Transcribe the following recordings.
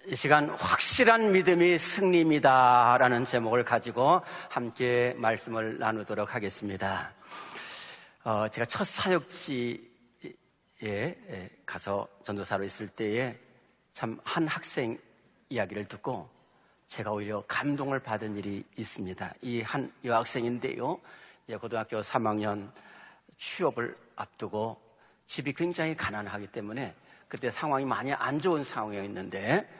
이 시간 확실한 믿음이 승리입니다 라는 제목을 가지고 함께 말씀을 나누도록 하겠습니다. 제가 첫 사역지에 가서 전도사로 있을 때에 참 한 학생 이야기를 듣고 제가 오히려 감동을 받은 일이 있습니다. 이 한 여학생인데요, 이제 고등학교 3학년 취업을 앞두고 집이 굉장히 가난하기 때문에 그때 상황이 많이 안 좋은 상황이었는데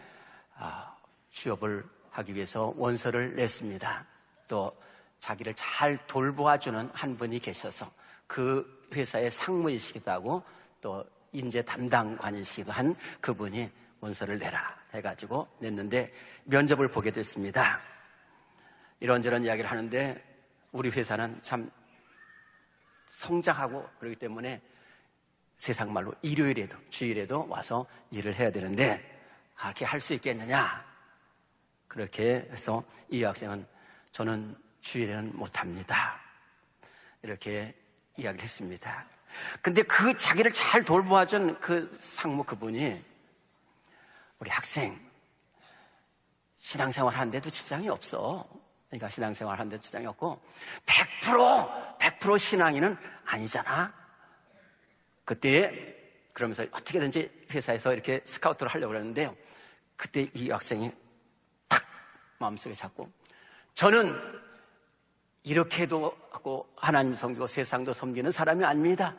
취업을 하기 위해서 원서를 냈습니다. 또 자기를 잘 돌보아주는 한 분이 계셔서 그 회사의 상무이시기도 하고 또 인재 담당관이시기도 한 그분이 원서를 내라 해가지고 냈는데 면접을 보게 됐습니다. 이런저런 이야기를 하는데 우리 회사는 참 성장하고 그렇기 때문에 세상 말로 일요일에도 주일에도 와서 일을 해야 되는데 그렇게 할 수 있겠느냐, 그렇게 해서 이 학생은 저는 주일에는 못합니다 이렇게 이야기를 했습니다. 근데 그 자기를 잘 돌보아준 그 상무 그분이 우리 학생 신앙생활 하는데도 지장이 없어. 그러니까 신앙생활 하는데도 지장이 없고 100% 신앙인은 아니잖아. 그때 그러면서 어떻게든지 회사에서 이렇게 스카우트를 하려고 그랬는데요, 그때 이 학생이 딱 마음속에 잡고 저는 이렇게도 하고 하나님 섬기고 세상도 섬기는 사람이 아닙니다.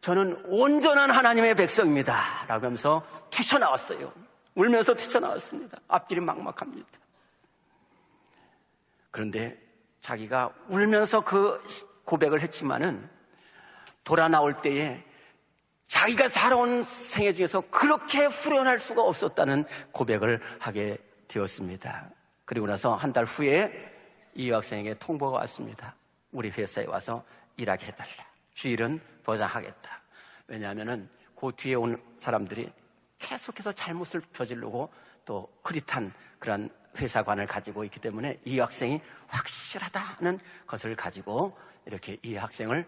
저는 온전한 하나님의 백성입니다 라고 하면서 튀쳐나왔어요. 울면서 튀쳐나왔습니다. 앞길이 막막합니다. 그런데 자기가 울면서 그 고백을 했지만은 돌아 나올 때에 자기가 살아온 생애 중에서 그렇게 후련할 수가 없었다는 고백을 하게 되었습니다. 그리고 나서 한 달 후에 이 여학생에게 통보가 왔습니다. 우리 회사에 와서 일하게 해달라. 주일은 보장하겠다. 왜냐하면은 그 뒤에 온 사람들이 계속해서 잘못을 저지르고 또 흐릿한 그런 회사관을 가지고 있기 때문에 이 학생이 확실하다는 것을 가지고 이렇게 이 학생을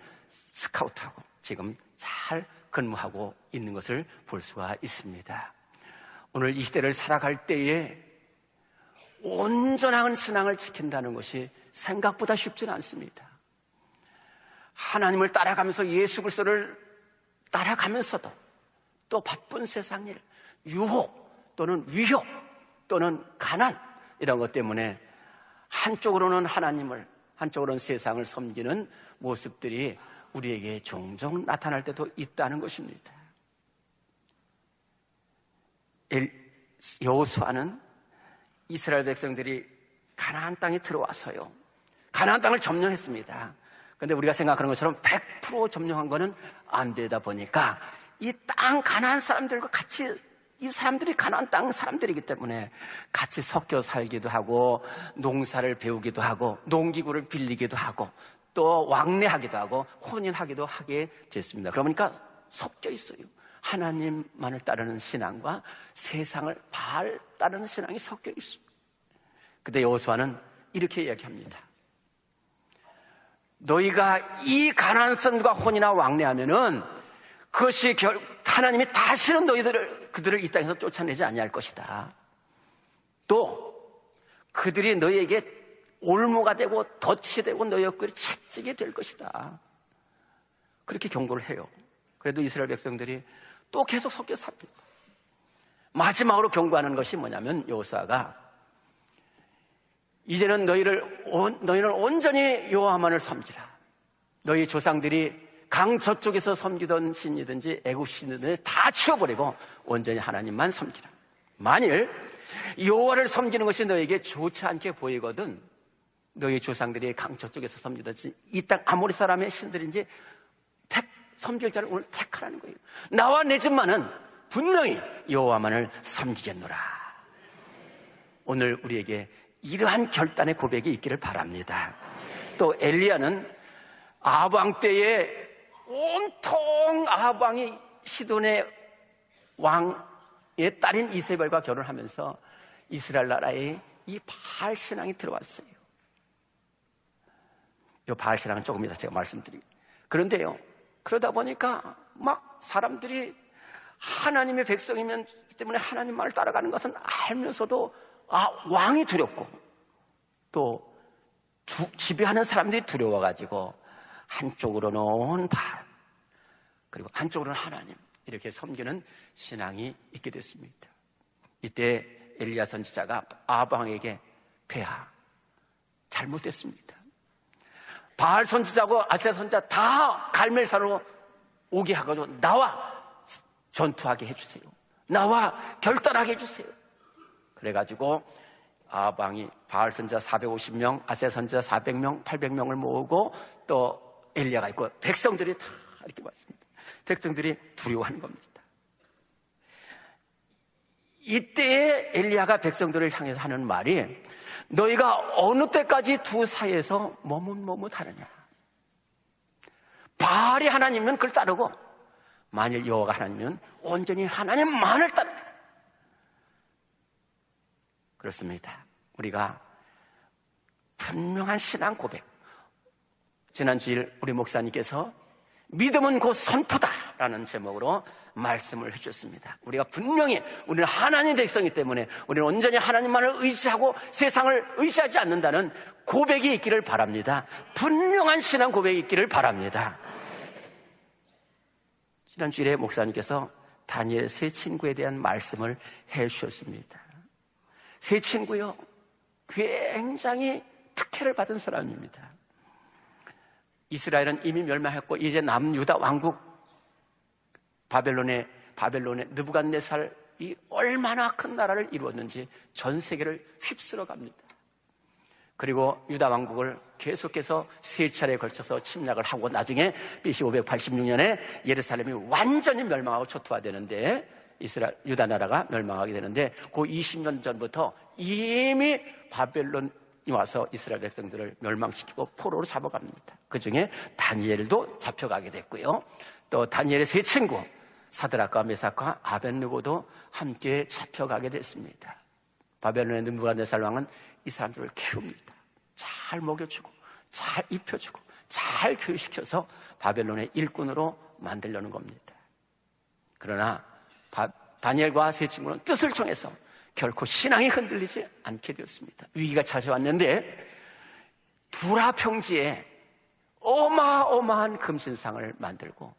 스카우트하고 지금 잘 근무하고 있는 것을 볼 수가 있습니다. 오늘 이 시대를 살아갈 때에 온전한 신앙을 지킨다는 것이 생각보다 쉽지는 않습니다. 하나님을 따라가면서 예수 그리스도를 따라가면서도 또 바쁜 세상 일, 유혹 또는 위협 또는 가난 이런 것 때문에 한쪽으로는 하나님을 한쪽으로는 세상을 섬기는 모습들이 우리에게 종종 나타날 때도 있다는 것입니다. 여호수아는 이스라엘 백성들이 가나안 땅에 들어와서요, 가나안 땅을 점령했습니다. 그런데 우리가 생각하는 것처럼 100% 점령한 거는 안 되다 보니까 이 땅 가나안 사람들과 같이, 이 사람들이 가나안 땅 사람들이기 때문에 같이 섞여 살기도 하고 농사를 배우기도 하고 농기구를 빌리기도 하고 또 왕래하기도 하고 혼인하기도 하게 됐습니다. 그러니까 섞여 있어요. 하나님만을 따르는 신앙과 세상을 따르는 신앙이 섞여 있어요. 그때 여호수아는 이렇게 이야기합니다. 너희가 이 가나안 사람들과 혼이나 왕래하면은 그것이 하나님이 다시는 그들을 이 땅에서 쫓아내지 아니할 것이다. 또 그들이 너희에게 올무가 되고 덫이 되고 너희 옆구리 채찍이 될 것이다. 그렇게 경고를 해요. 그래도 이스라엘 백성들이 또 계속 섞여 삽니다. 마지막으로 경고하는 것이 뭐냐면 여호수아가 이제는 너희는 온전히 여호와만을 섬기라. 너희 조상들이 강 저쪽에서 섬기던 신이든지 애국 신이든지 다 치워버리고 온전히 하나님만 섬기라. 만일 여호와를 섬기는 것이 너에게 좋지 않게 보이거든 너희 조상들이 강 저쪽에서 섬기든지 이 땅 아모리 사람의 신들인지 섬길 자를 오늘 택하라는 거예요. 나와 내 집만은 분명히 여호와만을 섬기겠노라. 오늘 우리에게 이러한 결단의 고백이 있기를 바랍니다. 또 엘리야는 아합 왕 때에 온통 아합 왕이 시돈의 왕의 딸인 이세벨과 결혼하면서 이스라엘 나라에 이 바알 신앙이 들어왔어요. 이 바알 신앙은 조금 이따 제가 말씀드리고, 그런데요, 그러다 보니까 막 사람들이 하나님의 백성이면 때문에 하나님 말을 따라가는 것은 알면서도 왕이 두렵고 또 지배하는 사람들이 두려워가지고 한쪽으로는 바알 그리고 한쪽으로는 하나님 이렇게 섬기는 신앙이 있게 됐습니다. 이때 엘리야 선지자가 아합 왕에게 폐하 잘못됐습니다. 바알 선지자고 아세라 선지자 다 갈멜산으로 오게 하고 나와 전투하게 해주세요. 나와 결단하게 해주세요. 그래가지고 아합 왕이 바알 선지자 450명, 아세라 선지자 400명, 800명을 모으고 또 엘리야가 있고 백성들이 다 이렇게 왔습니다. 백성들이 두려워하는 겁니다. 이때에 엘리야가 백성들을 향해서 하는 말이 너희가 어느 때까지 두 사이에서 머뭇머뭇하느냐. 바알이 하나님이면 그걸 따르고 만일 여호와가 하나님이면 온전히 하나님만을 따르라. 그렇습니다. 우리가 분명한 신앙 고백. 지난 주일 우리 목사님께서 믿음은 곧 선포다라는 제목으로 말씀을 해주셨습니다. 우리가 분명히 우리는 하나님의 백성이기 때문에 우리는 온전히 하나님만을 의지하고 세상을 의지하지 않는다는 고백이 있기를 바랍니다. 분명한 신앙 고백이 있기를 바랍니다. 지난 주일에 목사님께서 다니엘 세 친구에 대한 말씀을 해주셨습니다. 세 친구요, 굉장히 특혜를 받은 사람입니다. 이스라엘은 이미 멸망했고 이제 남유다 왕국 바벨론의 느부갓네살이 얼마나 큰 나라를 이루었는지 전 세계를 휩쓸어 갑니다. 그리고 유다 왕국을 계속해서 세 차례에 걸쳐서 침략을 하고 나중에 BC 586년에 예루살렘이 완전히 멸망하고 초토화되는데 유다 나라가 멸망하게 되는데 그 20년 전부터 이미 바벨론이 와서 이스라엘 백성들을 멸망시키고 포로로 잡아갑니다. 그중에 다니엘도 잡혀가게 됐고요. 또 다니엘의 세 친구 사드락과 메삭과 아벳느고도 함께 잡혀가게 됐습니다. 바벨론의 느부갓네살 왕은 이 사람들을 키웁니다. 잘 먹여주고 잘 입혀주고 잘 교육시켜서 바벨론의 일꾼으로 만들려는 겁니다. 그러나 다니엘과 세 친구는 뜻을 정해서 결코 신앙이 흔들리지 않게 되었습니다. 위기가 찾아왔는데 두라 평지에 어마어마한 금신상을 만들고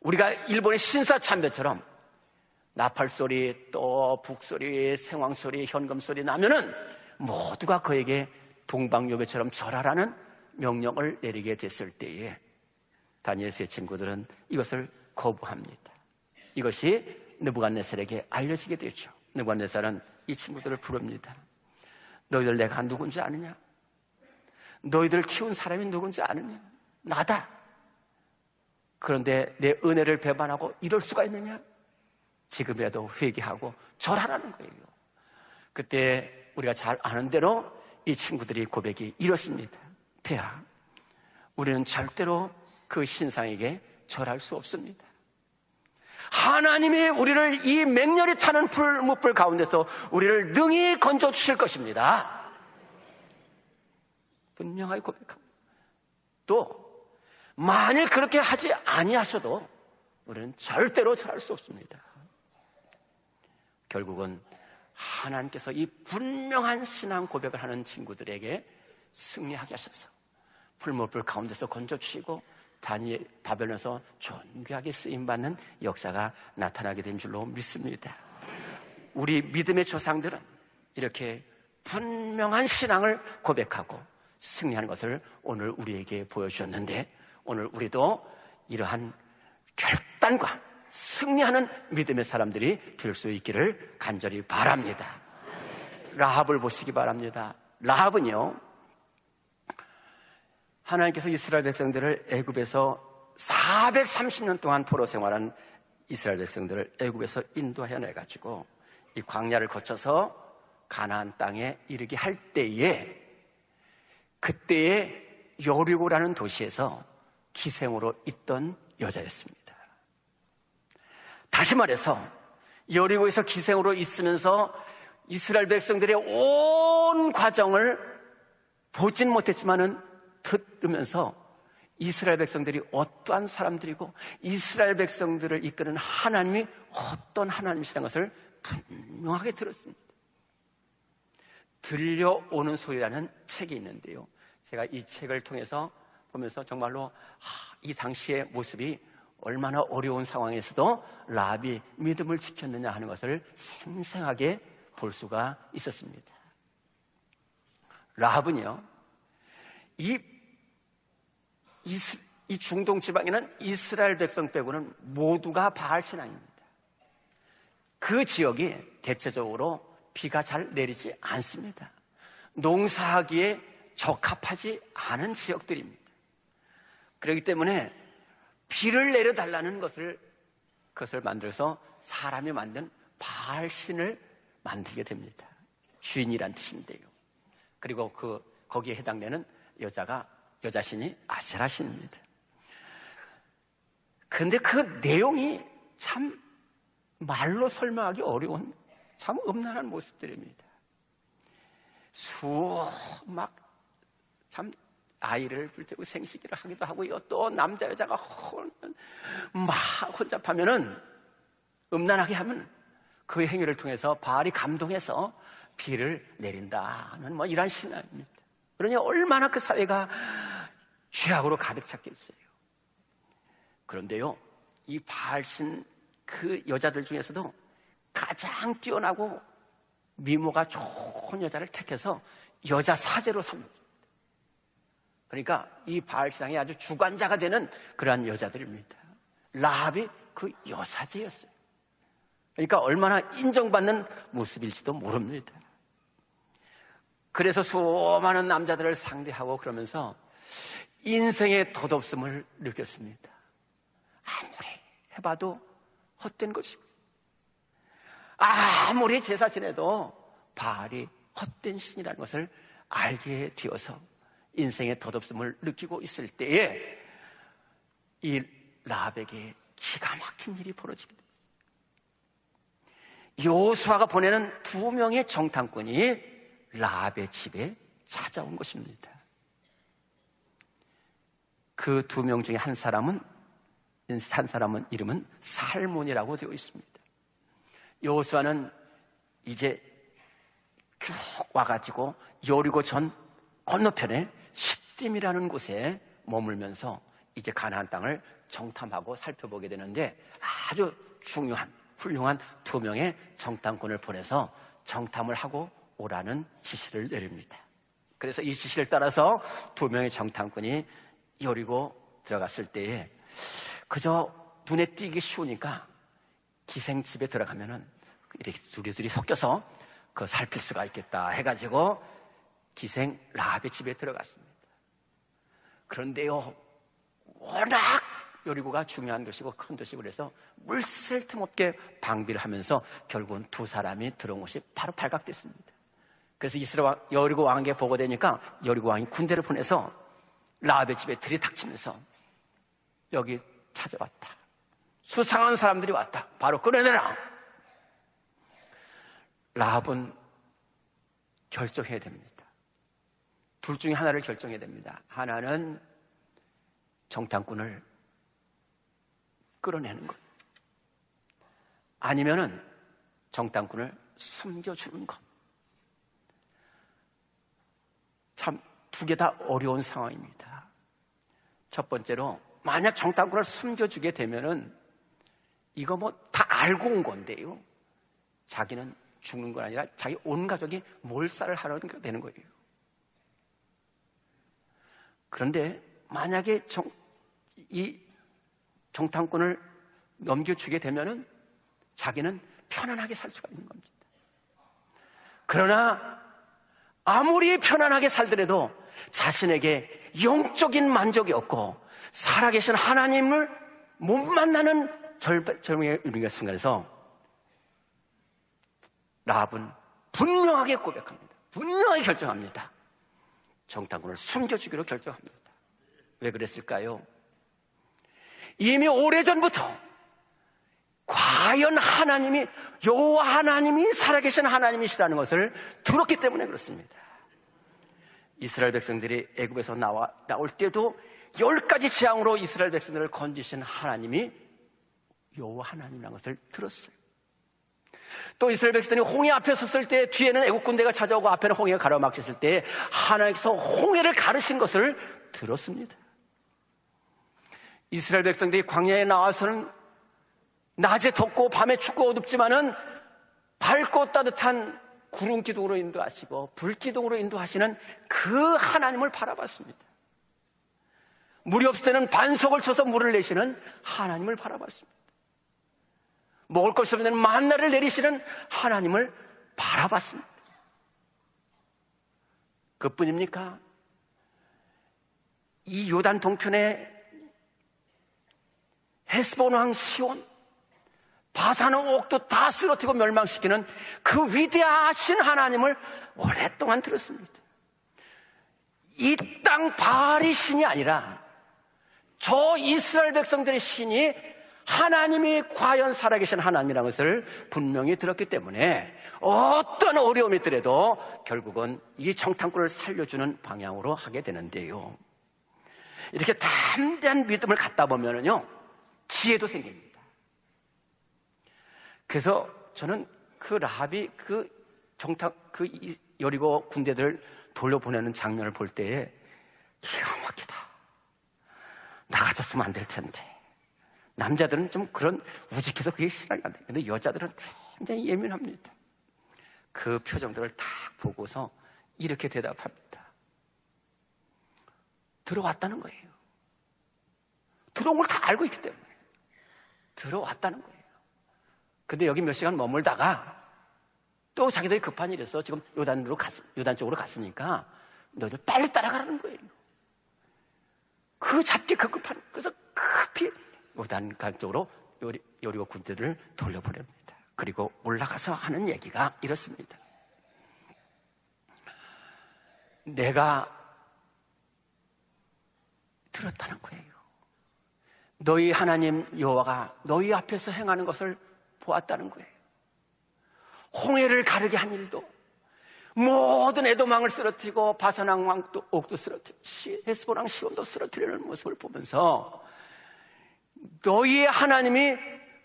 우리가 일본의 신사참배처럼 나팔소리 또 북소리 생황소리 현금소리 나면은 모두가 그에게 동방요배처럼 절하라는 명령을 내리게 됐을 때에 다니엘 세 친구들은 이것을 거부합니다. 이것이 느부갓네살에게 알려지게 되죠. 느부갓네살은 이 친구들을 부릅니다. 너희들 내가 누군지 아느냐? 너희들 키운 사람이 누군지 아느냐? 나다. 그런데 내 은혜를 배반하고 이럴 수가 있느냐? 지금이라도 회개하고 절하라는 거예요. 그때 우리가 잘 아는 대로 이 친구들이 고백이 이렇습니다. 폐하, 우리는 절대로 그 신상에게 절할 수 없습니다. 하나님이 우리를 이 맹렬히 타는 풀무불 가운데서 우리를 능히 건져 주실 것입니다. 분명하게 고백합니다. 또 만일 그렇게 하지 아니하셔도 우리는 절대로 절할 수 없습니다. 결국은 하나님께서 이 분명한 신앙 고백을 하는 친구들에게 승리하게 하셔서 풀무불 가운데서 건져주시고 다니엘 바벨론에서 존귀하게 쓰임받는 역사가 나타나게 된 줄로 믿습니다. 우리 믿음의 조상들은 이렇게 분명한 신앙을 고백하고 승리하는 것을 오늘 우리에게 보여주셨는데 오늘 우리도 이러한 결단과 승리하는 믿음의 사람들이 될 수 있기를 간절히 바랍니다. 라합을 보시기 바랍니다. 라합은요, 하나님께서 이스라엘 백성들을 애굽에서 430년 동안 포로 생활한 이스라엘 백성들을 애굽에서 인도하여 내가지고 이 광야를 거쳐서 가나안 땅에 이르게 할 때에 그때의 여리고라는 도시에서 기생으로 있던 여자였습니다. 다시 말해서 여리고에서 기생으로 있으면서 이스라엘 백성들의 온 과정을 보진 못했지만은 들으면서 이스라엘 백성들이 어떠한 사람들이고 이스라엘 백성들을 이끄는 하나님이 어떤 하나님이시라는 것을 분명하게 들었습니다. 들려오는 소리라는 책이 있는데요, 제가 이 책을 통해서 보면서 정말로 이 당시의 모습이 얼마나 어려운 상황에서도 라합이 믿음을 지켰느냐 하는 것을 생생하게 볼 수가 있었습니다. 라합은요, 이 중동 지방에는 이스라엘 백성 빼고는 모두가 바알 신앙입니다. 그 지역이 대체적으로 비가 잘 내리지 않습니다. 농사하기에 적합하지 않은 지역들입니다. 그렇기 때문에 비를 내려달라는 그것을 만들어서 사람이 만든 바알신을 만들게 됩니다. 주인이란 뜻인데요. 그리고 거기에 해당되는 여자신이 아세라신입니다. 그런데 그 내용이 참 말로 설명하기 어려운 참 음란한 모습들입니다. 참 아이를 불태우고 생식기를 하기도 하고요. 또 남자 여자가 막 혼잡하면은, 음란하게 하면 그 행위를 통해서 바알이 감동해서 비를 내린다는 이런 신앙입니다. 그러니 얼마나 그 사회가 죄악으로 가득 찼겠어요. 그런데요, 이 바알신 그 여자들 중에서도 가장 뛰어나고 미모가 좋은 여자를 택해서 여자 사제로 삼습니다. 그러니까 이 바알신앙의 아주 주관자가 되는 그러한 여자들입니다. 라합이 그 여사제였어요. 그러니까 얼마나 인정받는 모습일지도 모릅니다. 그래서 수많은 남자들을 상대하고 그러면서 인생의 덧없음을 느꼈습니다. 아무리 해봐도 헛된 것입니다. 아무리 제사 지내도 바알이 헛된 신이라는 것을 알게 되어서 인생의 덧없음을 느끼고 있을 때에 이 라합에게 기가 막힌 일이 벌어지게 됐어요. 여호수아가 보내는 2명의 정탐꾼이 라합의 집에 찾아온 것입니다. 그 2명 중에 한 사람은 이름은 살몬이라고 되어 있습니다. 여호수아는 이제 쭉 와가지고 여리고 전 건너편에 시딤이라는 곳에 머물면서 이제 가나안 땅을 정탐하고 살펴보게 되는데, 아주 중요한 훌륭한 2명의 정탐꾼을 보내서 정탐을 하고 오라는 지시를 내립니다. 그래서 이 지시를 따라서 2명의 정탐꾼이 여리고 들어갔을 때에 그저 눈에 띄기 쉬우니까 기생집에 들어가면은 이렇게 둘이 섞여서 그 살필 수가 있겠다 해가지고 기생 라합의 집에 들어갔습니다. 그런데요, 워낙 여리고가 중요한 도시고 큰 도시고 그래서 물샐 틈 없게 방비를 하면서 결국은 2 사람이 들어온 곳이 바로 발각됐습니다. 그래서 여리고 왕에게 보고되니까 여리고 왕이 군대를 보내서 라합의 집에 들이닥치면서 여기 찾아왔다. 수상한 사람들이 왔다. 바로 끌어내라. 라합은 결정해야 됩니다. 둘 중에 하나를 결정해야 됩니다. 하나는 정탐꾼을 끌어내는 것, 아니면은 정탐꾼을 숨겨주는 것. 참 2개 다 어려운 상황입니다. 첫 번째로, 만약 정탐꾼을 숨겨주게 되면은 이거 다 알고 온 건데요, 자기는 죽는 건 아니라 자기 온 가족이 몰살을 하려는 게 되는 거예요. 그런데 만약에 이 정탐꾼을 넘겨주게 되면은 자기는 편안하게 살 수가 있는 겁니다. 그러나 아무리 편안하게 살더라도 자신에게 영적인 만족이 없고 살아계신 하나님을 못 만나는 절망의 의미가 순간에서 라합은 분명하게 고백합니다. 분명하게 결정합니다. 정탐꾼을 숨겨주기로 결정합니다. 왜 그랬을까요? 이미 오래전부터 과연 하나님이, 여호와 하나님이 살아계신 하나님이시라는 것을 들었기 때문에 그렇습니다. 이스라엘 백성들이 애굽에서 나올 때도 10가지 재앙으로 이스라엘 백성들을 건지신 하나님이 여호와 하나님이라는 것을 들었어요. 또 이스라엘 백성들이 홍해 앞에 섰을 때 뒤에는 애국 군대가 찾아오고 앞에는 홍해가 가로막혔을 때 하나님께서 홍해를 가르신 것을 들었습니다. 이스라엘 백성들이 광야에 나와서는 낮에 덥고 밤에 춥고 어둡지만은 밝고 따뜻한 구름 기둥으로 인도하시고 불 기둥으로 인도하시는 그 하나님을 바라봤습니다. 물이 없을 때는 반석을 쳐서 물을 내시는 하나님을 바라봤습니다. 먹을 것이 없는 만나를 내리시는 하나님을 바라봤습니다. 그뿐입니까? 이 요단 동편에 헤스본 왕 시온, 바산의 옥도 다 쓰러뜨리고 멸망시키는 그 위대하신 하나님을 오랫동안 들었습니다. 이 땅 바알이 신이 아니라 저 이스라엘 백성들의 신이 하나님이 과연 살아계신 하나님이라는 것을 분명히 들었기 때문에 어떤 어려움이 있더라도 결국은 이 정탐꾼을 살려주는 방향으로 하게 되는데요. 이렇게 담대한 믿음을 갖다 보면은요, 지혜도 생깁니다. 그래서 저는 그 라합이 그 여리고 군대들을 돌려보내는 장면을 볼 때에 기가 막히다. 나 같았으면 안 될 텐데. 남자들은 좀 그런 우직해서 그게 싫어요. 근데 여자들은 굉장히 예민합니다. 그 표정들을 딱 보고서 이렇게 대답합니다. 들어왔다는 거예요. 들어온 걸 다 알고 있기 때문에 들어왔다는 거예요. 근데 여기 몇 시간 머물다가 또 자기들이 급한 일이 있어서 지금 요단 쪽으로 갔으니까 너희들 빨리 따라가라는 거예요. 그 잡기 급급한, 그래서 급히 요단강 쪽으로 여리고 군대들을 돌려보냅니다. 그리고 올라가서 하는 얘기가 이렇습니다. 내가 들었다는 거예요. 너희 하나님 여호와가 너희 앞에서 행하는 것을 보았다는 거예요. 홍해를 가르게 한 일도, 모든 에돔왕을 쓰러뜨리고 바산 옥도 쓰러뜨리고 헤스본 왕 시온도 쓰러뜨리는 모습을 보면서 너희의 하나님이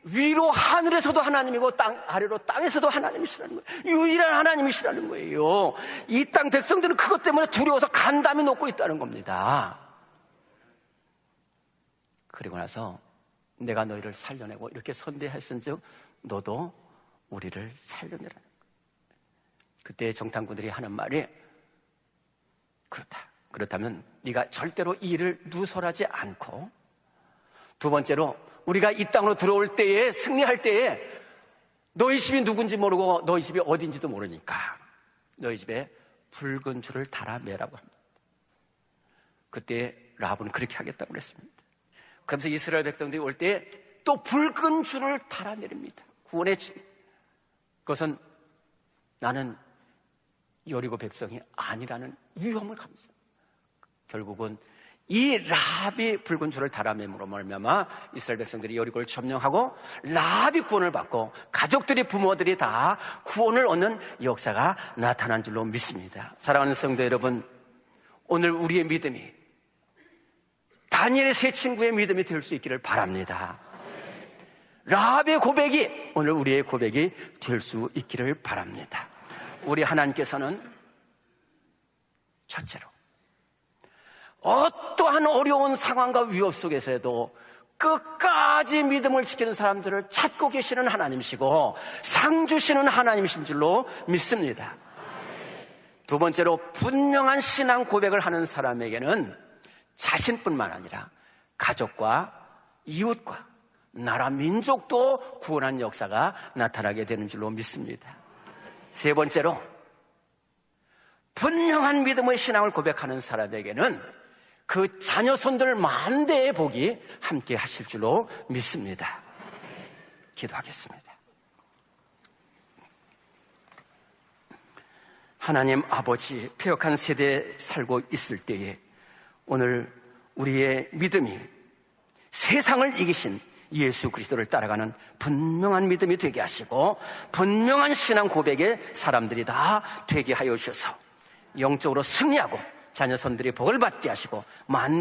위로 하늘에서도 하나님이고 땅 아래로 땅에서도 하나님이시라는 거예요. 유일한 하나님이시라는 거예요. 이 땅 백성들은 그것 때문에 두려워서 간담이 놓고 있다는 겁니다. 그리고 나서 내가 너희를 살려내고 이렇게 선대했은즉 너도 우리를 살려내라는 거예요. 그때 정탐꾼들이 하는 말이 그렇다면 네가 절대로 이 일을 누설하지 않고, 두 번째로 우리가 이 땅으로 들어올 때에, 승리할 때에 너희 집이 누군지 모르고 너희 집이 어딘지도 모르니까 너희 집에 붉은 줄을 달아 매라고 합니다. 그때 라합은 그렇게 하겠다고 그랬습니다. 그러면서 이스라엘 백성들이 올 때 또 붉은 줄을 달아 내립니다. 구원의 집. 그것은 나는 여리고 백성이 아니라는 위험을 감수합니다. 결국은 이 라합이 붉은 줄을 달아매므로 말미암아 이스라엘 백성들이 여리고를 점령하고 라합이 구원을 받고 가족들이, 부모들이 다 구원을 얻는 역사가 나타난 줄로 믿습니다. 사랑하는 성도 여러분, 오늘 우리의 믿음이 다니엘의 세 친구의 믿음이 될 수 있기를 바랍니다. 라합의 고백이 오늘 우리의 고백이 될 수 있기를 바랍니다. 우리 하나님께서는 첫째로 어떠한 어려운 상황과 위협 속에서도 끝까지 믿음을 지키는 사람들을 찾고 계시는 하나님이시고 상 주시는 하나님이신 줄로 믿습니다. 두 번째로 분명한 신앙 고백을 하는 사람에게는 자신뿐만 아니라 가족과 이웃과 나라 민족도 구원한 역사가 나타나게 되는 줄로 믿습니다. 세 번째로 분명한 믿음의 신앙을 고백하는 사람에게는 그 자녀손들 만대의 복이 함께 하실 줄로 믿습니다. 기도하겠습니다. 하나님 아버지, 패역한 세대에 살고 있을 때에 오늘 우리의 믿음이 세상을 이기신 예수 그리스도를 따라가는 분명한 믿음이 되게 하시고 분명한 신앙 고백의 사람들이 다 되게 하여 주셔서 영적으로 승리하고 자녀손들이 복을 받게 하시고 만대